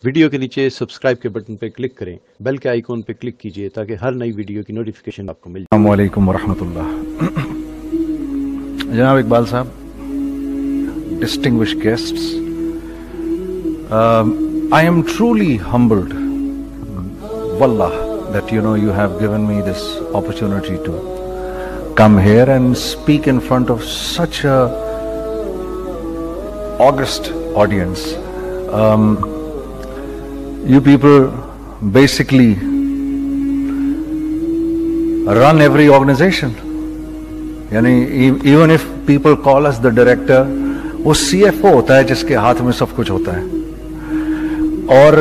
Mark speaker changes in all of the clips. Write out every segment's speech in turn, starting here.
Speaker 1: Video کے نیچے subscribe کے بٹن پہ کلک کریں، بیل کے آئیکن پہ کلک کیجئے تاکہ ہر نئی ویڈیو کی نوٹیفیکیشن آپ کو مل جائے۔
Speaker 2: السلام علیکم ورحمۃ اللہ۔ جناب اقبال صاحب، distinguished guests, I am truly humbled, wallah, that you have given me this opportunity to come here and speak in front of such a august audience. You people basically run every organization. Even if people call us the director, وہ CFO ہوتا ہے جس کے ہاتھ میں سب کچھ ہوتا ہے۔ اور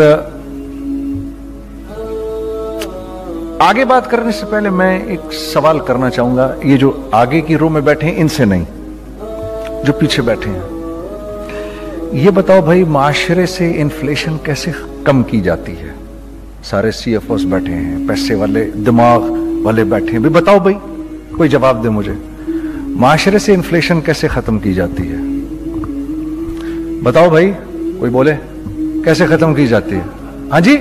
Speaker 2: آگے بات کرنے سے پہلے میں ایک سوال کرنا چاہوں گا، یہ جو آگے کی رو میں بیٹھے ہیں ان سے نہیں، جو پیچھے بیٹھے ہیں، یہ بتاؤ بھائی معاشرے سے انفلیشن کیسے کم کی جاتی ہے؟ سارے CFOs بیٹھے ہیں، پیسے والے دماغ والے بیٹھے ہیں، بھی بتاؤ بھائی، کوئی جواب دے مجھے، معاشرے سے انفلیشن کیسے ختم کی جاتی ہے؟ بتاؤ بھائی، کوئی بولے کیسے ختم کی جاتی ہے؟ ہاں جی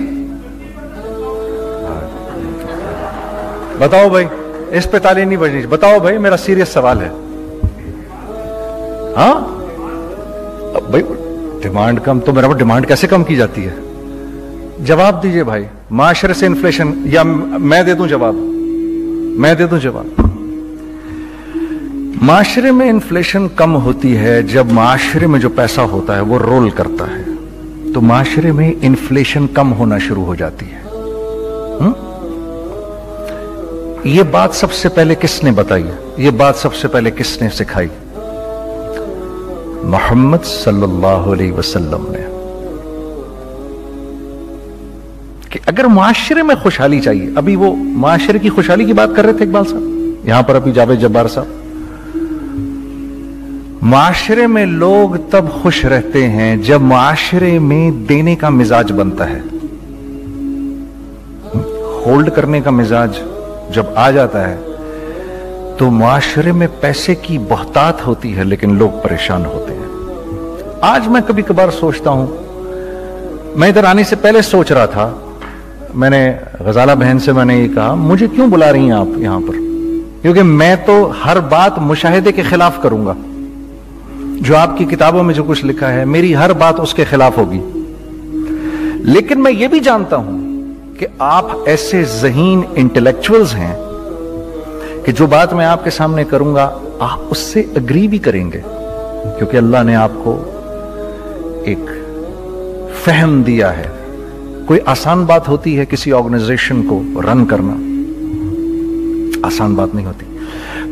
Speaker 2: بتاؤ بھائی، اس پہ تالی نہیں بجنی، بتاؤ بھائی، میرا سیریس سوال ہے۔ ہاں بھائی، ڈیمانڈ کم تو میرا ڈیمانڈ کیسے کم کی جاتی ہے؟ جواب دیجئے بھائی، معاشرے سے انفلیشن، یا میں دے دوں جواب؟ میں دے دوں جواب۔ معاشرے میں انفلیشن کم ہوتی ہے جب معاشرے میں جو پیسہ ہوتا ہے وہ رول کرتا ہے، تو معاشرے میں انفلیشن کم ہونا شروع ہو جاتی ہے۔ یہ بات سب سے پہلے کس نے بتائی؟ یہ بات سب سے پہلے کس نے سکھائی؟ محمد صلی اللہ علیہ وسلم نے، کہ اگر معاشرے میں خوشحالی چاہیے، ابھی وہ معاشرے کی خوشحالی کی بات کر رہے تھے اقبال صاحب، یہاں پر ابھی جاوید جبار صاحب، معاشرے میں لوگ تب خوش رہتے ہیں جب معاشرے میں دینے کا مزاج بنتا ہے، ہولڈ کرنے کا مزاج جب آ جاتا ہے تو معاشرے میں پیسے کی بہتات ہوتی ہے لیکن لوگ پریشان ہوتے ہیں۔ آج میں کبھی کبھار سوچتا ہوں، میں ادھر آنے سے پہلے سوچ رہا تھا، میں نے غزالہ بہن سے میں نے یہ کہا، مجھے کیوں بلا رہی ہیں آپ یہاں پر؟ کیونکہ میں تو ہر بات مشاہدے کے خلاف کروں گا، جو آپ کی کتابوں میں جو کچھ لکھا ہے میری ہر بات اس کے خلاف ہوگی، لیکن میں یہ بھی جانتا ہوں کہ آپ ایسے ذہین انٹلیکچوئلز ہیں کہ جو بات میں آپ کے سامنے کروں گا آپ اس سے اگری بھی کریں گے، کیونکہ اللہ نے آپ کو ایک فہم دیا ہے۔ کوئی آسان بات ہوتی ہے کسی آرگنائزیشن کو رن کرنا، آسان بات نہیں ہوتی۔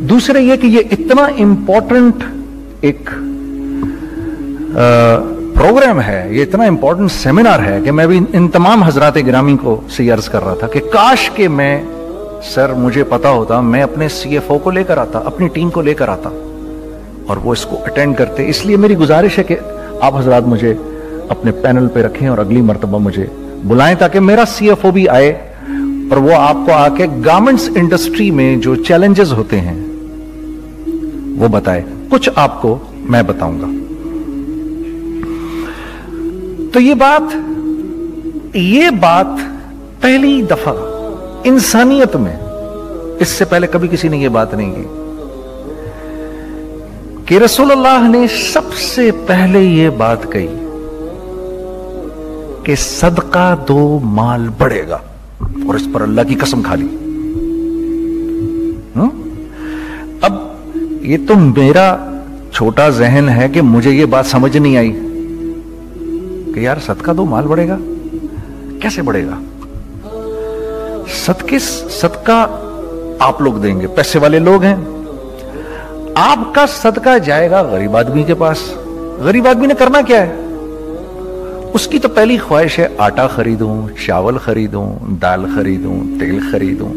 Speaker 2: دوسرے یہ کہ یہ اتنا امپورٹنٹ ایک پروگرام ہے، یہ اتنا امپورٹنٹ سیمینار ہے کہ میں بھی ان تمام حضرات گرامی کو سے عرض کر رہا تھا کہ کاش کہ میں، سر مجھے پتا ہوتا، میں اپنے CFO کو لے کر آتا، اپنی ٹیم کو لے کر آتا اور وہ اس کو اٹینڈ کرتے۔ اس لیے میری گزارش ہے کہ آپ حضرات مجھے اپنے پینل پہ رکھیں اور اگلی مرتبہ مجھے بلائیں تاکہ میرا CFO بھی آئے اور وہ آپ کو آ کے گارمنٹس انڈسٹری میں جو چیلنجز ہوتے ہیں وہ بتائے۔ کچھ آپ کو میں بتاؤں گا۔ تو یہ بات پہلی دفعہ انسانیت میں، اس سے پہلے کبھی کسی نے یہ بات نہیں کی کہ رسول اللہ نے سب سے پہلے یہ بات کہی کہ صدقہ دو مال بڑھے گا، اور اس پر اللہ کی قسم کھا لی۔ اب یہ تو میرا چھوٹا ذہن ہے کہ مجھے یہ بات سمجھ نہیں آئی کہ یار صدقہ دو مال بڑھے گا، کیسے بڑھے گا؟ صدقہ آپ لوگ دیں گے، پیسے والے لوگ ہیں، آپ کا صدقہ جائے گا غریب آدمی کے پاس۔ غریب آدمی نے کرنا کیا ہے؟ اس کی تو پہلی خواہش ہے آٹا خریدوں، چاول خریدوں، دال خریدوں، تیل خریدوں،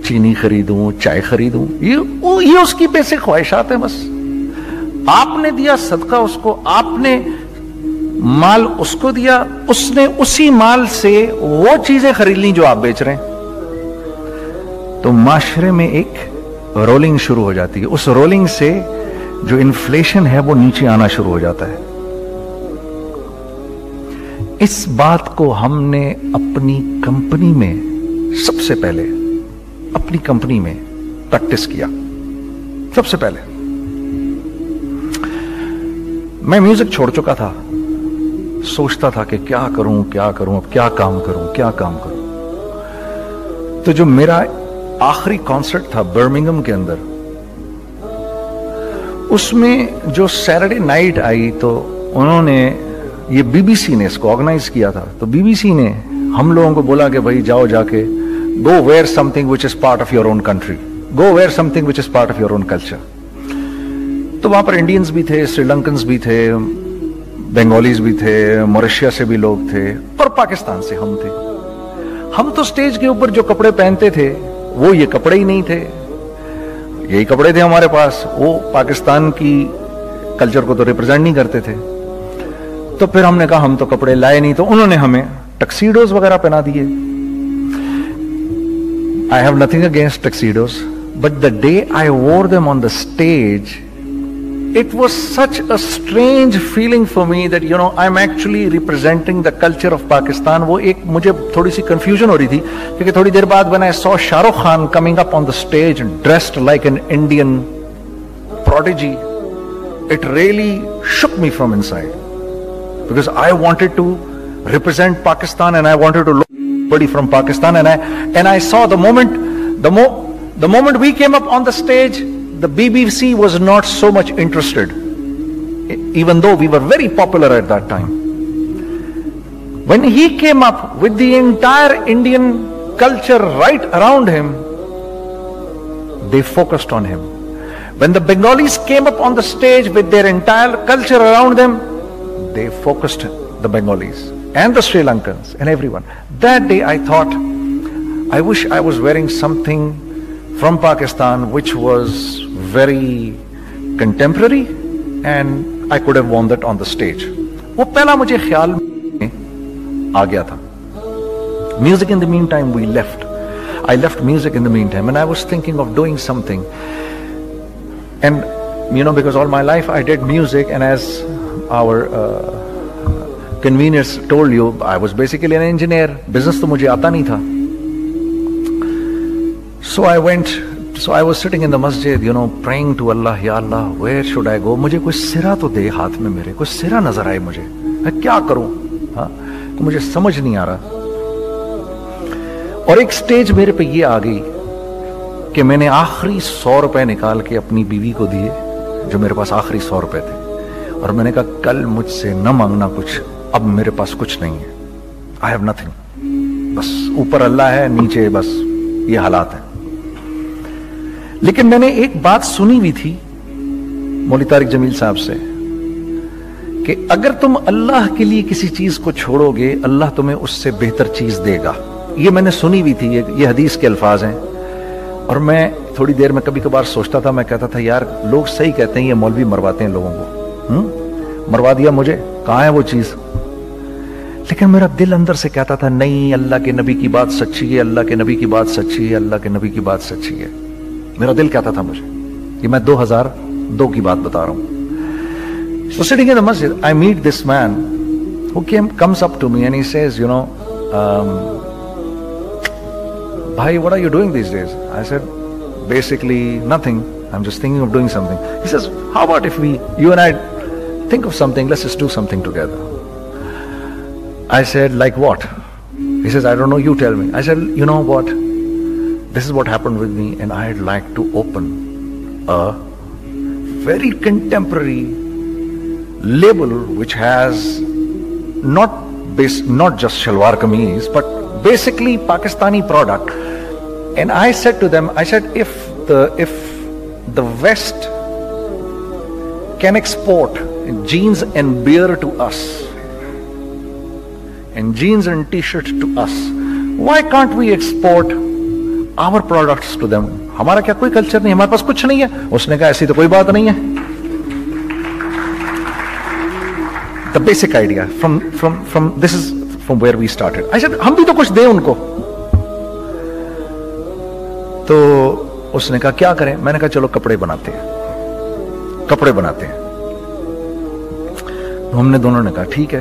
Speaker 2: چینی خریدوں، چائے خریدوں، یہ اس کی بیسک خواہشات ہیں۔ بس آپ نے دیا صدقہ اس کو، آپ نے مال اس کو دیا، اس نے اسی مال سے وہ چیزیں خرید لیں جو آپ بیچ رہے ہیں، تو معاشرے میں ایک رولنگ شروع ہو جاتی ہے۔ اس رولنگ سے جو انفلیشن ہے وہ نیچے آنا شروع ہو جاتا ہے۔ اس بات کو ہم نے اپنی کمپنی میں سب سے پہلے اپنی کمپنی میں پریکٹس کیا. سب سے پہلے میں میوزک چھوڑ چکا تھا, سوچتا تھا کہ کیا کروں اب کیا کام کروں. تو جو میرا آخری کانسرٹ تھا برمنگھم کے اندر, اس میں جو سیٹرڈے نائٹ آئی تو انہوں نے, یہ بی بی سی نے اس کو آرگنائز کیا تھا, تو بی بی سی نے ہم لوگوں کو بولا کہ بھائی جاؤ جا کے go where something which is part of your own country, go where something which is part of your own culture. تو وہاں پر انڈینز بھی تھے, سری لنکنز بھی تھے, بنگالیز بھی تھے, موریشیا سے بھی لوگ تھے, اور پاکستان سے ہم تھے. ہم تو سٹیج کے اوپر جو کپڑے پہنتے تھے وہ یہ کپڑے ہی نہیں تھے, یہی کپڑے تھے ہمارے پاس, وہ پاکستان کی کلچر کو تو ریپرزینٹ نہیں کرتے تھے. تو پھر ہم نے کہا ہم تو کپڑے لائے نہیں, تو انہوں نے ہمیں ٹکسیڈوز وغیرہ پہنا دیے. I have nothing against tuxedos, but the day I wore them on the stage, it was such a strange feeling for me that, you know, I'm actually representing the culture of Pakistan. وہ ایک مجھے تھوڑی سی confusion ہو رہی تھی, کیونکہ تھوڑی دیر بعد when I saw Shah Rukh Khan coming up on the stage dressed like an Indian prodigy, it really shook me from inside, because I wanted to represent Pakistan and I wanted to look somebody from Pakistan, and I saw the moment we came up on the stage, the BBC was not so much interested, even though we were very popular at that time. When he came up with the entire Indian culture right around him, they focused on him. When the Bengalis came up on the stage with their entire culture around them, they focused the Bengalis and the Sri Lankans and everyone. That day I thought, I wish I was wearing something from Pakistan which was very contemporary and I could have worn that on the stage. وہ پہلا مجھے خیال میں آ گیا تھا. Music in the meantime we left. I left music in the meantime and I was thinking of doing something. And you know, because all my life I did music, and as our conveners told you, I was basically an engineer. Business to mujhe aata nahi tha. So I was sitting in the masjid, you know, praying to Allah, Ya Allah, where should I go? مجھے کوئی سرا تو دے ہاتھ میں, میرے کوئی سرا نظر آئے مجھے, میں کیا کروں, ہاں مجھے سمجھ نہیں آ رہا. اور ایک سٹیج میرے پہ یہ آ گئی کہ میں نے آخری 100 روپے نکال کے اپنی بیوی کو دیے, جو میرے پاس آخری 100 روپے تھے, اور میں نے کہا کل مجھ سے نہ مانگنا کچھ, اب میرے پاس کچھ نہیں ہے, I have nothing, بس اوپر اللہ ہے, نیچے بس یہ حالات ہیں. لیکن میں نے ایک بات سنی ہوئی تھی مولوی طارق جمیل صاحب سے کہ اگر تم اللہ کے لیے کسی چیز کو چھوڑو گے, اللہ تمہیں اس سے بہتر چیز دے گا. یہ میں نے سنی ہوئی تھی, یہ حدیث کے الفاظ ہیں. اور میں تھوڑی دیر میں کبھی کبھار سوچتا تھا, میں کہتا تھا یار لوگ صحیح کہتے ہیں, یہ مولوی مرواتے ہیں لوگوں کو, مروا دیا مجھے, کہاں ہے وہ چیز. لیکن میرا دل اندر سے کہتا تھا نہیں, اللہ کے نبی کی بات سچی ہے, اللہ کے نبی کی بات سچی ہے, اللہ کے نبی کی بات سچی ہے. میرا دل کہتا تھا مجھے, یہ میں 2002 کی بات بتا رہا ہوں. So sitting in the masjid, I meet this man who comes up to me and he says, you know, bhai, what are you doing these days? I said, basically nothing, I'm just thinking of doing something. He says, how about if you and I think of something, let's just do something together. I said, like what? He says, I don't know, you tell me. I said, you know what, this is what happened with me, and I'd like to open a very contemporary label which has not just shalwar kameez, but basically Pakistani product. And I said to them, I said, if the West can export jeans and beer to us, and jeans and t-shirts to us, why can't we export our products to them? ہمارا کیا کوئی culture نہیں, ہمارے پاس کچھ نہیں ہے. اس نے کہا ایسی تو کوئی بات نہیں ہے. The basic idea from this is from where we started. I said, ہم بھی تو کچھ دیں ان کو. تو اس نے کہا کیا کریں. میں نے کہا چلو کپڑے بناتے ہیں. ہم نے دونوں نے کہا ٹھیک ہے.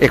Speaker 2: 1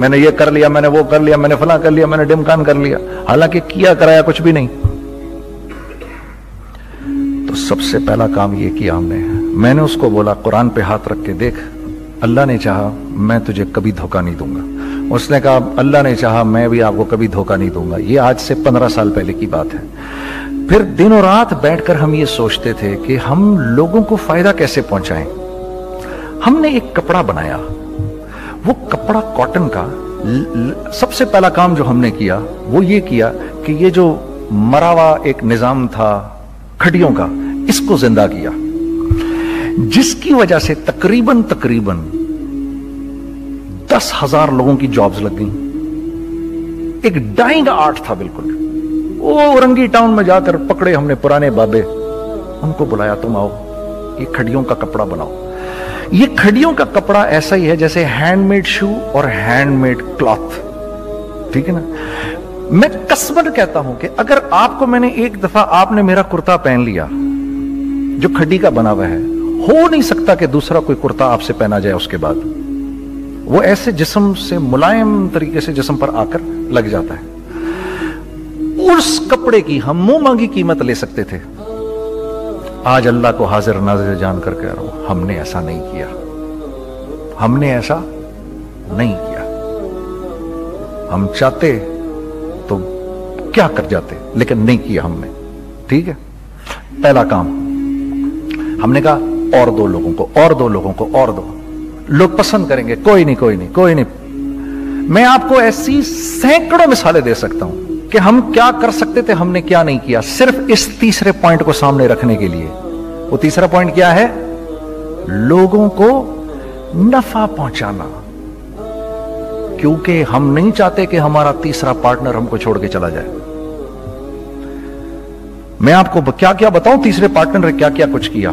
Speaker 2: میں نے یہ کر لیا, میں نے وہ کر لیا, میں نے فلاں کر لیا, میں نے ڈمکان کر لیا, حالانکہ کیا کرایا کچھ بھی نہیں. تو سب سے پہلا کام یہ کیا ہم نے, میں نے اس کو بولا قرآن پہ ہاتھ رکھ کے دیکھ, اللہ نے چاہا میں تجھے کبھی دھوکہ نہیں دوں گا. اس نے کہا اللہ نے چاہا میں بھی آپ کو کبھی دھوکہ نہیں دوں گا. یہ آج سے 15 سال پہلے کی بات ہے. پھر دن و رات بیٹھ کر ہم یہ سوچتے تھے کہ ہم لوگوں کو فائدہ کیسے پہنچائیں. ہم نے ایک کپڑا بنایا, وہ کپڑا کاٹن کا. سب سے پہلا کام جو ہم نے کیا وہ یہ کیا کہ یہ جو مرا ہوا ایک نظام تھا کھڑیوں کا, اس کو زندہ کیا, جس کی وجہ سے تقریباً 10,000 لوگوں کی جابز لگ گئیں. ایک ڈائنگ آرٹ تھا بالکل. وہ رنگی ٹاؤن میں جا کر پکڑے ہم نے پرانے بابے, ان کو بلایا تم آؤ یہ کھڑیوں کا کپڑا بناؤ. یہ کھڑیوں کا کپڑا ایسا ہی ہے جیسے ہینڈ میڈ شو اور ہینڈ میڈ کلاتھ, ٹھیک ہے نا. میں قسمن کہتا ہوں کہ اگر آپ کو میں نے ایک دفعہ آپ نے میرا کرتا پہن لیا جو کھڑی کا بنا ہوا ہے, ہو نہیں سکتا کہ دوسرا کوئی کرتا آپ سے پہنا جائے اس کے بعد. وہ ایسے جسم سے ملائم طریقے سے جسم پر آ کر لگ جاتا ہے. اس کپڑے کی ہم منہ مانگی قیمت لے سکتے تھے. آج اللہ کو حاضر ناظر جان کر کہہ رہا ہوں, ہم نے ایسا نہیں کیا. ہم نے ایسا نہیں کیا. ہم چاہتے تو کیا کر جاتے, لیکن نہیں کیا ہم نے. ٹھیک ہے, پہلا کام ہم نے کہا اور دو لوگوں کو, اور دو لوگوں کو, اور دو لوگ پسند کریں گے. کوئی نہیں, کوئی نہیں, کوئی نہیں. میں آپ کو ایسی سینکڑوں مثالیں دے سکتا ہوں کہ ہم کیا کر سکتے تھے, ہم نے کیا نہیں کیا, صرف اس تیسرے پوائنٹ کو سامنے رکھنے کے لیے. وہ تیسرا پوائنٹ کیا ہے؟ لوگوں کو نفع پہنچانا. کیونکہ ہم نہیں چاہتے کہ ہمارا تیسرا پارٹنر ہم کو چھوڑ کے چلا جائے. میں آپ کو کیا کیا بتاؤں, تیسرے پارٹنر نے کیا کیا کچھ کیا.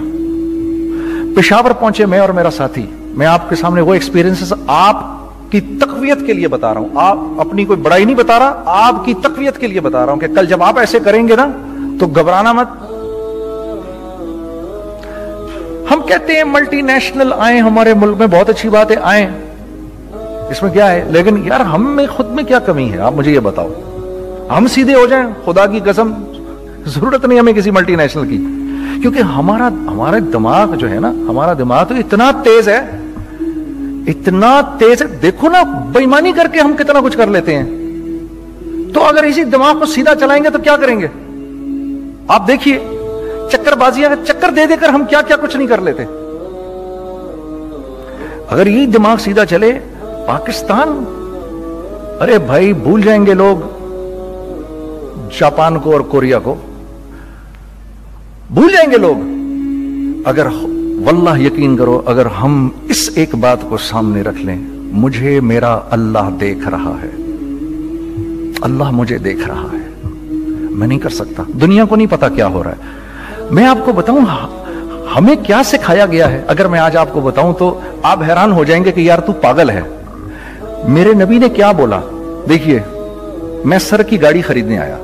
Speaker 2: پشاور پہنچے میں اور میرا ساتھی. میں آپ کے سامنے وہ ایکسپیرینسز آپ کی تقویت کے لیے بتا رہا ہوں, آپ اپنی کوئی بڑائی نہیں بتا رہا, آپ کی تقویت کے لیے بتا رہا ہوں کہ کل جب آپ ایسے کریں گے نا تو گھبرانا مت. ہم کہتے ہیں ملٹی نیشنل آئیں ہمارے ملک میں, بہت اچھی بات ہے, آئیں, اس میں کیا ہے, لیکن یار ہم میں خود میں کیا کمی ہے, آپ مجھے یہ بتاؤ. ہم سیدھے ہو جائیں, خدا کی قسم ضرورت نہیں ہمیں کسی ملٹی نیشنل کی. کیونکہ ہمارا دماغ جو ہے نا, ہمارا دماغ تو اتنا تیز ہے, اتنا تیز ہے. دیکھو نا بے ایمانی کر کے ہم کتنا کچھ کر لیتے ہیں. تو اگر اسی دماغ کو سیدھا چلائیں گے تو کیا کریں گے آپ دیکھیے. چکر بازیاں چکر دے دے کر ہم کیا کیا کچھ نہیں کر لیتے. اگر یہ دماغ سیدھا چلے, پاکستان, ارے بھائی بھول جائیں گے لوگ جاپان کو اور کوریا کو, بھول جائیں گے لوگ. اگر واللہ یقین کرو, اگر ہم اس ایک بات کو سامنے رکھ لیں, مجھے میرا اللہ دیکھ رہا ہے, اللہ مجھے دیکھ رہا ہے, میں نہیں کر سکتا. دنیا کو نہیں پتا کیا ہو رہا ہے. میں آپ کو بتاؤں ہمیں کیا سکھایا گیا ہے, اگر میں آج آپ کو بتاؤں تو آپ حیران ہو جائیں گے کہ یار تو پاگل ہے. میرے نبی نے کیا بولا, دیکھیے میں سر کی گاڑی خریدنے آیا,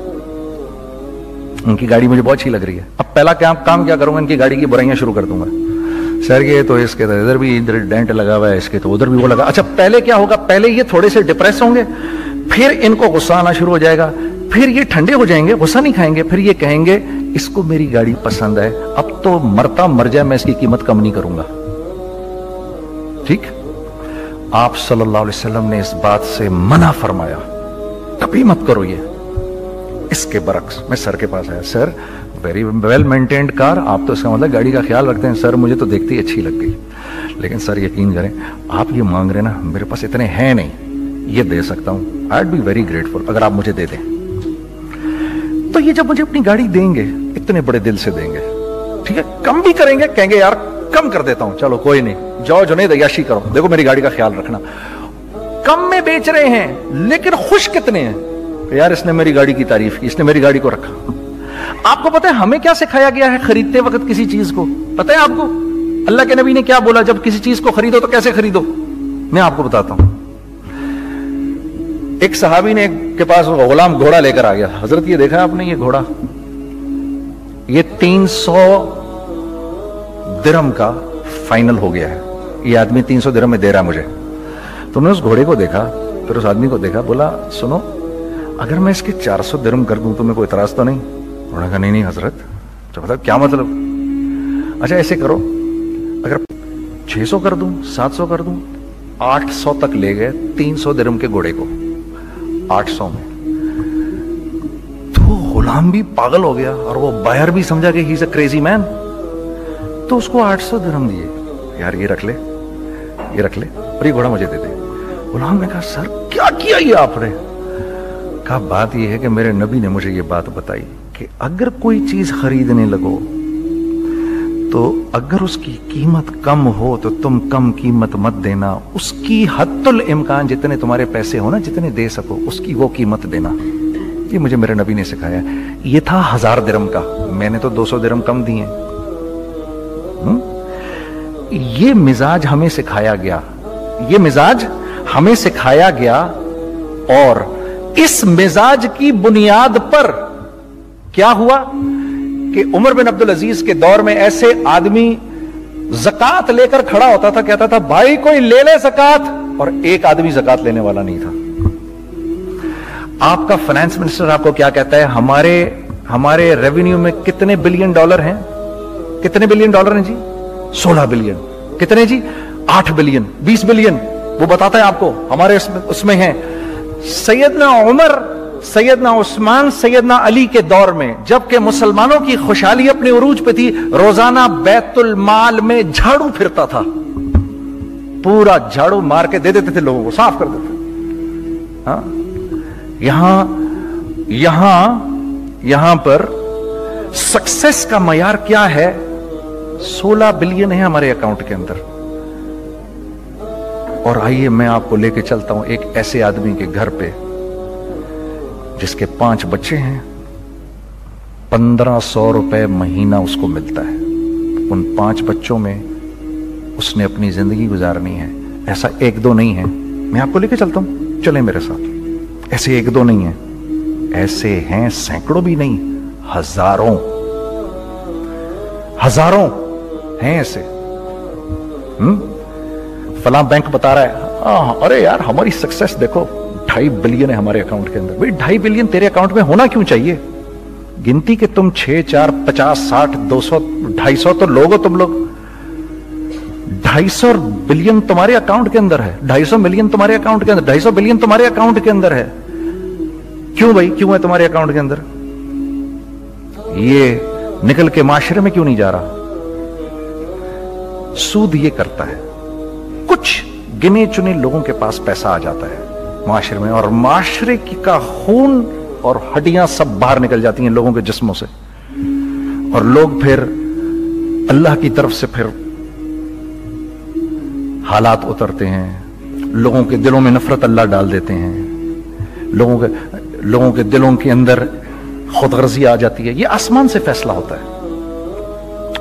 Speaker 2: ان کی گاڑی مجھے بہت اچھی لگ رہی ہے. اب پہلا کام کیا کروں گا, ان کی گاڑی کی برائیاں شروع کر دوں گا. سر کے تو اس کے ادھر بھی ڈینٹ لگا ہوا ہے, اس کے تو ادھر بھی وہ لگا. اچھا پہلے کیا ہوگا, پہلے یہ تھوڑے سے ڈپریس ہوں گے, پھر ان کو غصہ آنا شروع ہو جائے گا, پھر یہ ٹھنڈے ہو جائیں گے, غصہ نہیں کھائیں گے, پھر یہ کہیں گے اس کو میری گاڑی پسند ہے, اب تو مرتا مر جائے میں اس کی قیمت کم نہیں کروں گا. ٹھیک, آپ صلی اللہ علیہ وسلم نے اس بات سے منع فرمایا, کبھی مت کرو یہ. اس کے برعکس میں سر کے پاس آیا, سر ویری ویل مینٹینڈ کار, آپ تو اس کا مطلب گاڑی کا خیال رکھتے ہیں. سر مجھے تو دیکھتے ہی اچھی لگ گئی, لیکن سر یقین کریں آپ یہ مانگ رہے نا, میرے پاس اتنے ہیں نہیں, یہ دے سکتا ہوں. I would be very grateful اگر آپ مجھے دے دیں. تو یہ جب مجھے اپنی گاڑی دیں گے, اتنے بڑے دل سے دیں گے, ٹھیک ہے, کم بھی کریں گے, کہیں گے یار کم کر دیتا ہوں, چلو کوئی نہیں, جاؤ جنید عیاشی کرو, دیکھو میری گاڑی کا خیال رکھنا. کم میں بیچ رہے ہیں لیکن خوش کتنے ہیں کہ یار اس نے میری گاڑی کی تعریف کی, اس نے میری گاڑی کو رکھا. آپ کو پتہ ہے ہمیں کیا سکھایا گیا ہے خریدتے وقت کسی چیز کو, پتہ ہے آپ کو اللہ کے نبی نے کیا بولا, جب کسی چیز کو خریدو تو کیسے خریدو. میں آپ کو بتاتا ہوں. ایک صحابی نے کے پاس غلام گھوڑا لے کر آ گیا. حضرت یہ دیکھا آپ نے, یہ گھوڑا یہ 300 درہم کا فائنل ہو گیا ہے, یہ آدمی 300 درہم میں دے رہا ہے مجھے. تو نے اس گھوڑے کو دیکھا, پھر اس آدمی کو دیکھا, بولا سنو اگر میں اس کے 400 درہم کر دوں تو میں کوئی اعتراض تو نہیں؟ انہوں نے کہا نہیں نہیں حضرت. تو مطلب کیا مطلب؟ اچھا ایسے کرو, اگر 600 کر دوں, 700 کر دوں, 800 تک لے گئے 300 درہم کے گھوڑے کو 800 میں. تو غلام بھی پاگل ہو گیا اور وہ بائر بھی سمجھا کہ ہی از اے کریزی مین, تو اس کو 800 درہم دیے. یار یہ رکھ لے, یہ رکھ لے, اور یہ گھوڑا مجھے دے دے. غلام نے کہا سر کیا کیا یہ آپ نے؟ کہا بات یہ ہے کہ میرے نبی نے مجھے یہ بات بتائی کہ اگر کوئی چیز خریدنے لگو تو اگر اس کی قیمت کم ہو تو تم کم قیمت مت دینا, اس کی حد الامکان جتنے تمہارے پیسے ہو نا, جتنے دے سکو اس کی وہ قیمت دینا. یہ مجھے میرے نبی نے سکھایا. یہ تھا 1000 درہم کا, میں نے تو 200 درہم کم دیے. یہ مزاج ہمیں سکھایا گیا, یہ مزاج ہمیں سکھایا گیا, اور اس مزاج کی بنیاد پر کیا ہوا کہ عمر بن عبدالعزیز کے دور میں ایسے آدمی زکات لے کر کھڑا ہوتا تھا, کہتا تھا بھائی کوئی لے لے زکات, اور ایک آدمی زکات لینے والا نہیں تھا. آپ کا فائنانس منسٹر آپ کو کیا کہتا ہے, ہمارے ریونیو میں کتنے بلین ڈالر ہیں؟ کتنے بلین ڈالر ہیں جی؟ 16 بلین. کتنے جی؟ 8 بلین, 20 بلین. وہ بتاتا ہے آپ کو ہمارے اس میں ہیں. سیدنا عمر, سیدنا عثمان, سیدنا علی کے دور میں جبکہ مسلمانوں کی خوشحالی اپنے عروج پہ تھی, روزانہ بیت المال میں جھاڑو پھرتا تھا, پورا جھاڑو مار کے دے دیتے تھے لوگوں کو, صاف کر دیتے. ہاں یہاں پر سکسیس کا معیار کیا ہے؟ 16 بلین ہے ہمارے اکاؤنٹ کے اندر. اور آئیے میں آپ کو لے کے چلتا ہوں ایک ایسے آدمی کے گھر پہ جس کے 5 بچے ہیں, 1500 روپے مہینہ اس کو ملتا ہے. ان 5 بچوں میں اس نے اپنی زندگی گزارنی ہے. ایسا 1-2 نہیں ہے, میں آپ کو لے کے چلتا ہوں, چلیں میرے ساتھ. ایسے 1-2 نہیں ہیں, ایسے ہیں سینکڑوں بھی نہیں, ہزاروں ہیں ایسے. فلاں بینک بتا رہا ہے ارے یار ہماری سکسیس دیکھو 2.5 بلین ہے ہمارے اکاؤنٹ کے اندر. بھئی 2.5 بلین تیرے اکاؤنٹ میں ہونا کیوں چاہیے؟ گنتی کہ تم 6, 4, 50, 60, 200, 250 تو لوگ ہو تم لوگ. 250 بلین تمہارے اکاؤنٹ کے اندر ہے, 250 ملین تمہارے اکاؤنٹ کے اندر, 250 بلین تمہارے اکاؤنٹ کے اندر ہے. کیوں بھائی, کیوں ہے تمہارے اکاؤنٹ کے اندر؟ یہ نکل کے معاشرے میں کیوں نہیں جا رہا؟ سود یہ کرتا ہے, کچھ گنے چنے لوگوں کے پاس پیسہ آ جاتا ہے معاشرے میں, اور معاشرے کا خون اور ہڈیاں سب باہر نکل جاتی ہیں لوگوں کے جسموں سے, اور لوگ پھر اللہ کی طرف سے پھر حالات اترتے ہیں, لوگوں کے دلوں میں نفرت اللہ ڈال دیتے ہیں, لوگوں کے دلوں کے اندر خود غرضی آ جاتی ہے. یہ آسمان سے فیصلہ ہوتا ہے,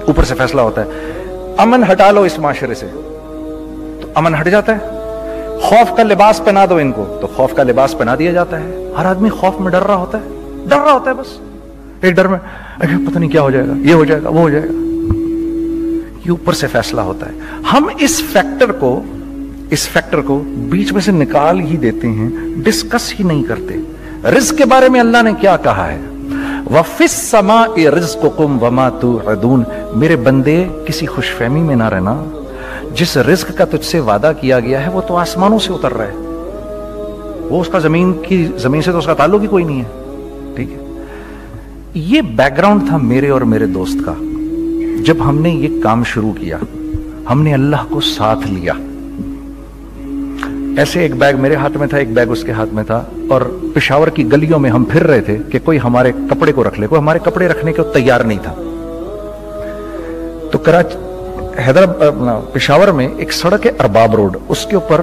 Speaker 2: اوپر سے فیصلہ ہوتا ہے. امن ہٹا لو اس معاشرے سے تو امن ہٹ جاتا ہے. خوف کا لباس پہنا دو ان کو تو خوف کا لباس پہنا دیا جاتا ہے. ہر آدمی خوف میں ڈر رہا ہوتا ہے, بس ایک ڈر میں پتہ نہیں کیا ہو جائے گا, یہ ہو جائے گا, وہ ہو جائے گا. یہ اوپر سے فیصلہ ہوتا ہے. ہم اس فیکٹر کو بیچ میں سے نکال ہی دیتے ہیں, ڈسکس ہی نہیں کرتے. رزق کے بارے میں اللہ نے کیا کہا ہے؟ وَفِي السَّمَاءِ رِزْقُكُمْ وَمَا تُوعَدُونَ. میرے بندے کسی خوش فہمی میں نہ رہنا, جس رزق کا تجھ سے وعدہ کیا گیا ہے وہ تو آسمانوں سے اتر رہا ہے, وہ اس کا زمین سے تو اس کا تعلق ہی کوئی نہیں ہے. ٹھیک ہے, یہ بیک گراؤنڈ تھا میرے اور میرے دوست کا. جب ہم نے یہ کام شروع کیا, ہم نے اللہ کو ساتھ لیا. ایسے ایک بیگ میرے ہاتھ میں تھا, ایک بیگ اس کے ہاتھ میں تھا, اور پشاور کی گلیوں میں ہم پھر رہے تھے کہ کوئی ہمارے کپڑے کو رکھ لے. کوئی ہمارے کپڑے رکھنے کو تیار نہیں تھا. تو پشاور میں ایک سڑک ہے ارباب روڈ, اس کے اوپر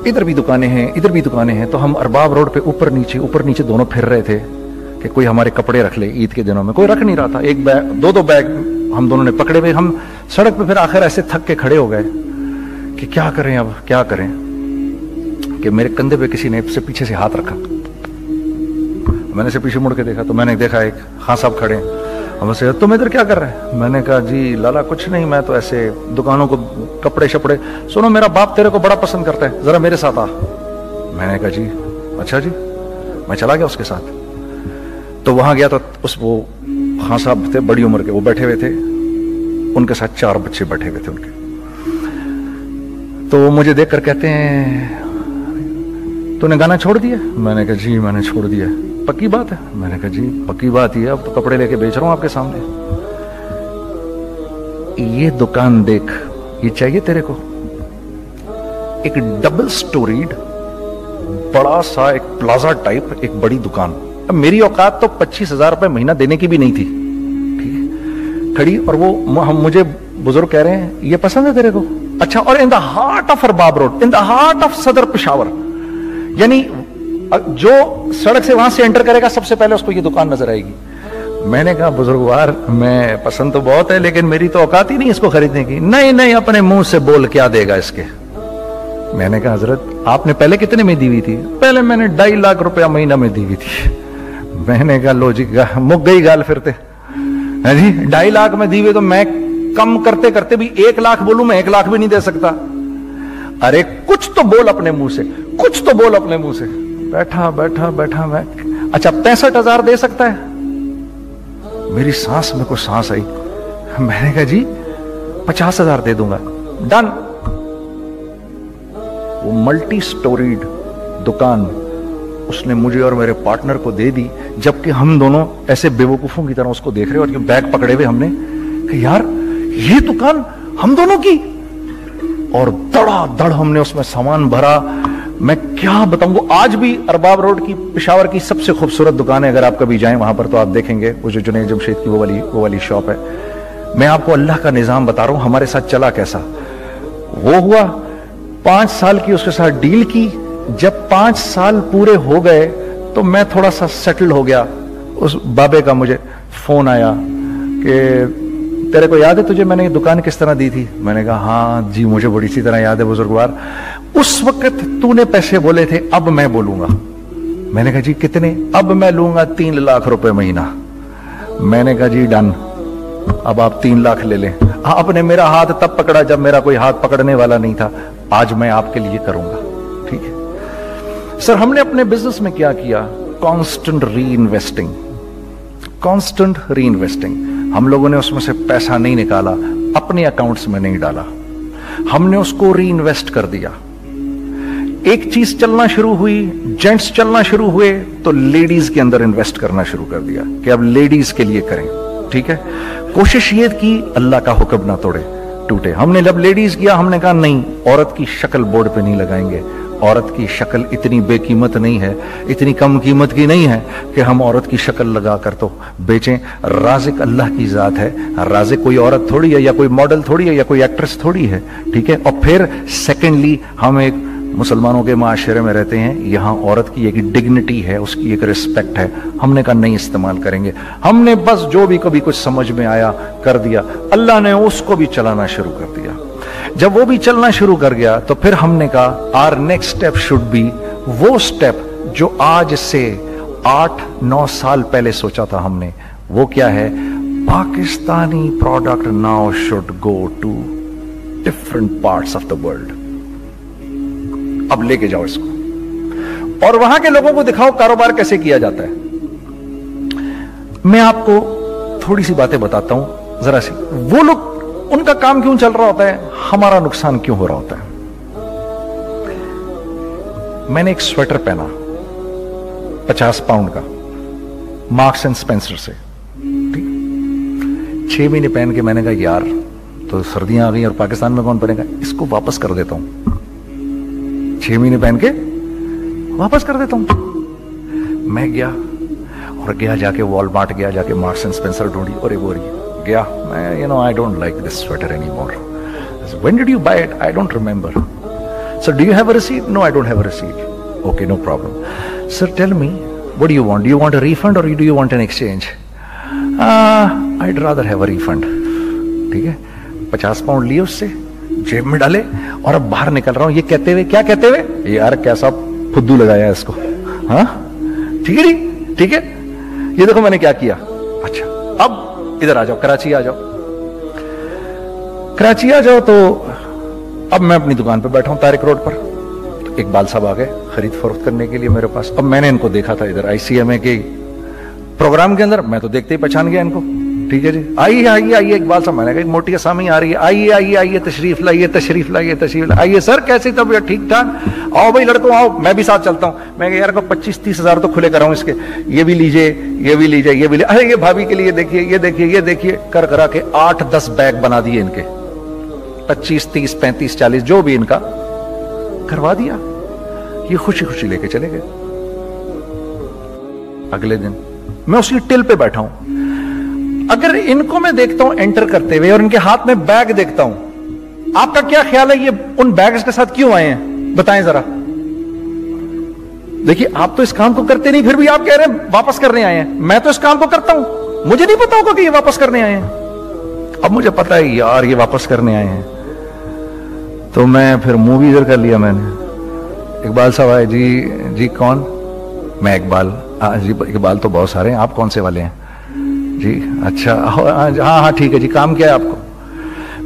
Speaker 2: ادھر بھی دکانیں ہیں ادھر بھی دکانیں ہیں. تو ہم ارباب روڈ پہ اوپر نیچے دونوں پھر رہے تھے کہ کوئی ہمارے کپڑے رکھ لے. عید کے دنوں میں کوئی رکھ نہیں رہا تھا. ایک بیگ, دو بیگ ہم دونوں نے پکڑے ہوئے. ہم سڑک پہ پھر آخر ایسے تھک کے کھڑے ہو گئے کہ کیا کریں, اب کیا کریں, کہ میرے کندھے پہ کسی نے سے پیچھے سے ہاتھ رکھا. میں نے سے پیچھے مڑ کے دیکھا تو میں نے دیکھا ایک خان صاحب کھڑے ہیں. ہم سے تم ادھر کیا کر رہے ہیں؟ میں نے کہا جی لالا کچھ نہیں, میں تو ایسے دکانوں کو کپڑے شپڑے. سنو میرا باپ تیرے کو بڑا پسند کرتا ہے, ذرا میرے ساتھ آ. میں نے کہا جی اچھا جی. میں چلا گیا اس کے ساتھ. تو وہاں گیا تو وہ خان صاحب تھے بڑی عمر کے, وہ بیٹھے ہوئے تھے, ان کے ساتھ 4 بچے بیٹھے ہوئے تھے ان کے. تو وہ مجھے دیکھ کر کہتے ہیں تو نے گانا چھوڑ دیا؟ میں نے کہا جی میں نے چھوڑ دیا. پکی بات ہے؟ میں نے کہا جی پکی بات ہی ہے, اب تو کپڑے لے کے بیچ رہا ہوں آپ کے سامنے. یہ دکان دیکھ, یہ چاہیے تیرے کو؟ ایک ڈبل سٹوریڈ بڑا سا ایک پلازا ٹائپ ایک بڑی دکان. اب میری اوقات تو 25,000 روپے مہینہ دینے کی بھی نہیں تھی, ٹھیک ہے, کھڑی. اور وہ مجھے بزرگ کہہ رہے ہیں یہ پسند ہے تیرے کو؟ اچھا. اور in the heart of Arbab road, in the heart of Saddar Peshawar, یعنی جو سڑک سے وہاں سے انٹر کرے گا سب سے پہلے اس کو یہ دکان نظر آئے گی. میں نے کہا بزرگوار میں پسند تو بہت ہے لیکن میری تو اوقات ہی نہیں اس کو خریدنے کی. نہیں اپنے منہ سے بول کیا دے گا اس کے. میں نے کہا حضرت آپ نے پہلے کتنے میں دی ہوئی تھی؟ پہلے میں نے 2.5 لاکھ روپیہ مہینہ میں دی ہوئی تھی. میں نے کہا لو جی مک گئی گال پھرتے جی. 2.5 لاکھ میں دی ہوئی تو میں کم کرتے کرتے بھی 1 لاکھ بولوں, میں 1 لاکھ بھی نہیں دے سکتا. ارے کچھ تو بول اپنے منہ سے, کچھ تو بول اپنے منہ سے. بیٹھا میں اچھا 65,000 دے سکتا ہے؟ میری سانس میں کوئی سانس آئی. میں نے کہا جی 50,000 دے دوں گا. ڈن. وہ ملٹی سٹوریڈ دکان اس نے مجھے اور میرے پارٹنر کو دے دی, جبکہ ہم دونوں ایسے بیوقوفوں کی طرح اس کو دیکھ رہے, اور بیگ پکڑے ہوئے ہم نے کہ یار یہ دکان ہم دونوں کی. اور دڑا دڑ ہم نے اس میں سامان بھرا. میں کیا بتاؤں, وہ آج بھی ارباب روڈ کی پشاور کی سب سے خوبصورت دکان ہے. اگر آپ کبھی جائیں وہاں پر تو آپ دیکھیں گے وہ جو جنید جمشید کی وہ والی شاپ ہے. میں آپ کو اللہ کا نظام بتا رہا ہوں ہمارے ساتھ چلا کیسا. وہ ہوا 5 سال کی اس کے ساتھ ڈیل کی. جب 5 سال پورے ہو گئے تو میں تھوڑا سا سیٹل ہو گیا. اس بابے کا مجھے فون آیا کہ تیرے کو یاد ہے تجھے میں نے یہ دکان کس طرح دی تھی؟ میں نے کہا ہاں جی مجھے بڑی سی طرح یاد ہے بزرگوار. اس وقت تو نے پیسے بولے تھے, اب میں بولوں گا. میں نے کہا جی کتنے؟ اب میں لوں گا 3 لاکھ روپے مہینہ. میں نے کہا جی ڈن, اب آپ 3 لاکھ لے لیں. آپ نے میرا ہاتھ تب پکڑا جب میرا کوئی ہاتھ پکڑنے والا نہیں تھا. آج میں آپ کے لیے کروں گا, ٹھیک ہے سر. ہم نے اپنے بزنس میں کیا کیا؟ کانسٹنٹ ری انویسٹنگ. ہم لوگوں نے اس میں سے پیسہ نہیں نکالا, اپنے اکاؤنٹس میں نہیں ڈالا, ہم نے اس کو ری انویسٹ کر دیا. ایک چیز چلنا شروع ہوئی, جینٹس چلنا شروع ہوئے تو لیڈیز کے اندر انویسٹ کرنا شروع کر دیا کہ اب لیڈیز کے لیے کریں, ٹھیک ہے. کوشش یہ کی اللہ کا حکم نہ ٹوٹے. ہم نے جب لیڈیز کیا ہم نے کہا نہیں, عورت کی شکل بورڈ پہ نہیں لگائیں گے. عورت کی شکل اتنی بے قیمت نہیں ہے, اتنی کم قیمت کی نہیں ہے کہ ہم عورت کی شکل لگا کر تو بیچیں. رازق اللہ کی ذات ہے, رازق کوئی عورت تھوڑی ہے یا کوئی ماڈل تھوڑی ہے یا کوئی ایکٹریس تھوڑی ہے, ٹھیک ہے. اور پھر سیکنڈلی ہم ایک مسلمانوں کے معاشرے میں رہتے ہیں, یہاں عورت کی ایک ڈگنیٹی ہے, اس کی ایک رسپیکٹ ہے. ہم نے کہا نہیں استعمال کریں گے. ہم نے بس جو بھی کبھی کچھ سمجھ میں آیا کر دیا. اللہ نے اس کو بھی چلانا شروع کر دیا. جب وہ بھی چلنا شروع کر گیا تو پھر ہم نے کہا our next step should be وہ step جو آج سے 8-9 سال پہلے سوچا تھا ہم نے. وہ کیا ہے؟ Pakistani product now should go to different parts of the world. اب لے کے جاؤ اس کو اور وہاں کے لوگوں کو دکھاؤ کاروبار کیسے کیا جاتا ہے. میں آپ کو تھوڑی سی باتیں بتاتا ہوں ذرا سی. وہ لوگ ان کا کام کیوں چل رہا ہوتا ہے, ہمارا نقصان کیوں ہو رہا ہوتا ہے. میں نے ایک سویٹر پہنا 50 پاؤنڈ کا مارکس اینڈ سپینسر سے, 6 مہینے پہن کے میں نے کہا یار تو سردیاں آ گئی اور پاکستان میں کون پہنے گا, اس کو واپس کر دیتا ہوں. 6 مہینے پہن کے واپس کر دیتا ہوں. میں گیا جا کے والمارٹ گیا, جا کے مارکس اینڈ سپینسر ڈھونڈی اور ایک گیا. میں I don't like this sweater anymore. When did you buy it? I don't remember. Sir, do you have a receipt? No, I don't have a receipt. Okay, no problem. Sir, tell me, what do you want? Do you want a refund or do you want an exchange? I'd rather have a refund. ٹھیک ہے, 50 pound لیے اس سے, جیب میں ڈالے اور اب باہر نکل رہا ہوں. یہ کہتے ہوئے, کیا کہتے ہوئے, یار کیسا پھدو لگایا اس کو. ہاں ٹھیک ہے جی, ٹھیک ہے. یہ دیکھو میں نے کیا کیا. اچھا اب ادھر آ جاؤ, کراچی آ جاؤ. تو اب میں اپنی دکان پہ بیٹھا ہوں طارق روڈ پر. اقبال صاحب آ گئے خرید فروخت کرنے کے لیے میرے پاس. اب میں نے ان کو دیکھا تھا ادھر ICMA کے پروگرام کے اندر, میں تو دیکھتے ہی پہچان گیا ان کو. ٹھیک ہے جی, آئیے آئیے آئیے اقبال صاحب. میں نے کہا ایک موٹی اسامی آ رہی ہے, آئیے آئیے آئیے, تشریف لائیے تشریف لائیے تشریف لائیے. آئیے سر, کیسی طبیعت, ٹھیک ٹھاک, آؤ بھائی لڑکوں آؤ, میں بھی ساتھ چلتا ہوں. میں کہا یار کو 25-30 ہزار تو کھلے کراؤں اس کے, یہ بھی لیجئے یہ بھی لیجئے یہ بھی لیجئے. ارے یہ بھابھی کے لیے دیکھیے یہ دیکھیے یہ دیکھیے, کر کرا کے 8-10 بیگ بنا دیے ان کے, 25, 30, 35, 40 جو بھی ان کا کروا دیا. یہ خوشی خوشی لے کے چلے گئے. اگلے دن میں اسی ٹل پہ بیٹھا ہوں. اگر ان کو میں دیکھتا ہوں انٹر کرتے ہوئے اور ان کے ہاتھ میں بیگ دیکھتا ہوں, آپ کا کیا خیال ہے یہ ان بیگز کے ساتھ کیوں آئے ہیں؟ بتائیں ذرا. دیکھیے آپ تو اس کام کو کرتے نہیں, پھر بھی آپ کہہ رہے ہیں واپس کرنے آئے ہیں. میں تو اس کام کو کرتا ہوں, مجھے نہیں پتا ہوگا کہ یہ واپس کرنے آئے ہیں. اب مجھے پتا ہے یار یہ واپس کرنے آئے ہیں, تو میں پھر منہ بھی ادھر کر لیا. میں نے اقبال صاحب آئے, جی کون؟ میں اقبال. جی اقبال تو بہت سارے ہیں, آپ کون سے والے ہیں؟ جی اچھا, ہاں ٹھیک ہے جی, کام کیا ہے آپ کو؟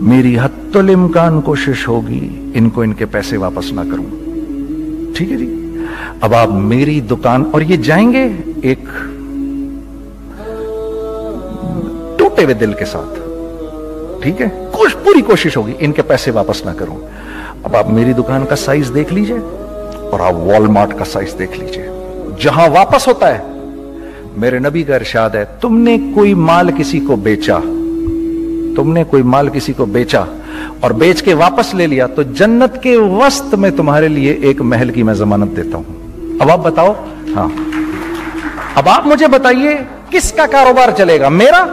Speaker 2: میری حتی الامکان کوشش ہوگی ان کو ان کے پیسے واپس نہ کروں. ٹھیک ہے جی, اب آپ میری دکان, اور یہ جائیں گے ایک ٹوٹے ہوئے دل کے ساتھ. ٹھیک ہے, پوری کوشش ہوگی ان کے پیسے واپس نہ کروں. اب آپ میری دکان کا سائز دیکھ لیجئے اور آپ والمارٹ کا سائز دیکھ لیجئے, جہاں واپس ہوتا ہے. میرے نبی کا ارشاد ہے, تم نے کوئی مال کسی کو بیچا, تم نے کوئی مال کسی کو بیچا اور بیچ کے واپس لے لیا, تو جنت کے وسط میں تمہارے لیے ایک محل کی میں ضمانت دیتا ہوں. اب آپ بتاؤ, ہاں اب آپ مجھے بتائیے کس کا کاروبار چلے گا, میرا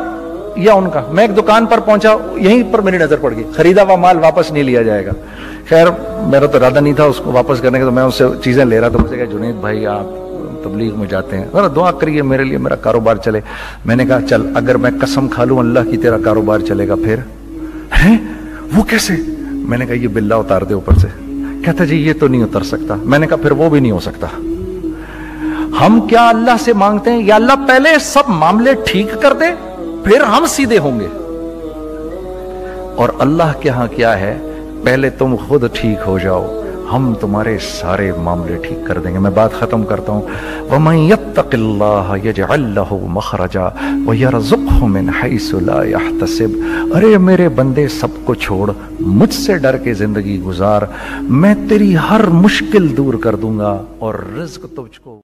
Speaker 2: یا ان کا؟ میں ایک دکان پر پہنچا, یہیں پر میری نظر پڑ گئی, خریدا ہوا مال واپس نہیں لیا جائے گا. خیر میرا تو ارادہ نہیں تھا اس کو واپس کرنے کا, تو میں اس سے چیزیں لے رہا تھا. مجھے کہا جنید بھائی آپ تبلیغ میں جاتے ہیں, ذرا دعا کریے میرے لیے, میرا کاروبار چلے. میں نے کہا چل, اگر میں قسم کھا لوں اللہ کی تیرا کاروبار چلے گا پھر؟ ہیں وہ کیسے؟ میں نے کہا یہ بلہ اتار دے اوپر سے. کہتا جی یہ تو نہیں اتر سکتا. میں نے کہا پھر وہ بھی نہیں ہو سکتا. ہم کیا اللہ سے مانگتے ہیں, یا اللہ پہلے سب معاملے ٹھیک کر دے پھر ہم سیدھے ہوں گے. اور اللہ کے ہاں کیا ہے, پہلے تم خود ٹھیک ہو جاؤ, ہم تمہارے سارے معاملے ٹھیک کر دیں گے. میں بات ختم کرتا ہوں. وَمَن يَتَّقِ اللَّهَ يَجْعَلْ لَهُ مَخْرَجًا وَيَرْزُقْهُ مِنْ حَيْثُ لَا يَحْتَسِبُ. ارے میرے بندے سب کو چھوڑ, مجھ سے ڈر کے زندگی گزار, میں تیری ہر مشکل دور کر دوں گا اور رزق تجھ کو